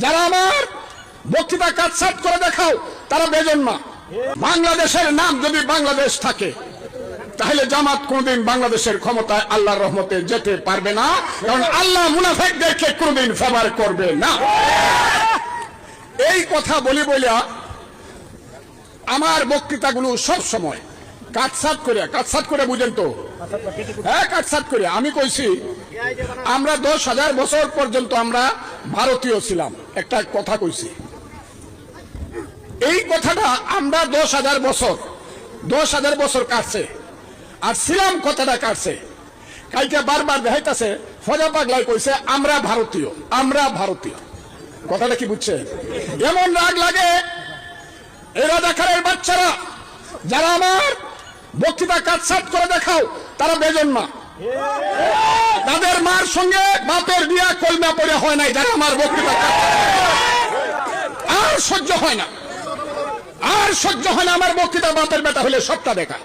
যারা আমার বক্তৃতা কাটছাট করে দেখাও তারা বেজন্মা। বাংলাদেশের নাম যদি বাংলাদেশ থাকে তাহলে জামাত কোনদিন বাংলাদেশের ক্ষমতায় আল্লাহর রহমতে যেতে পারবে না, কারণ আল্লাহ মুনাফিকদেরকে কোনদিন ফেভার করবে না। এই কথা বলি বলিয়া আমার বক্তৃতাগুলো সব সময় কাটছাট করে বুঝেন তো, হ্যাঁ কাটছাট করে। আমি কইছি আমরা 10,000 বছর পর্যন্ত আমরা ভারতীয় ছিলাম, একটা কথা কইছি। এই কথাটা আমরা 10,000 বছর কাটছে, আর ছিলাম কথাটা কাটছে। কালকে বারবার দেখাইতেছে ফজা পাগলাই কইছে আমরা ভারতীয়। কথাটা কি বুঝছে? এমন রাগ লাগে এই রাজাকারের বাচ্চারা যারা আমার বক্তৃতা কাটছাট করে দেখাও তারা বেজন্মা। তাদের মার সঙ্গে বাপের বিয়া কলমা পড়ে হয় নাই, যারা আমার বক্তৃতা আর সহ্য হয় না আমার বক্তৃতা বাপের বেটা হলে সবটা দেখা।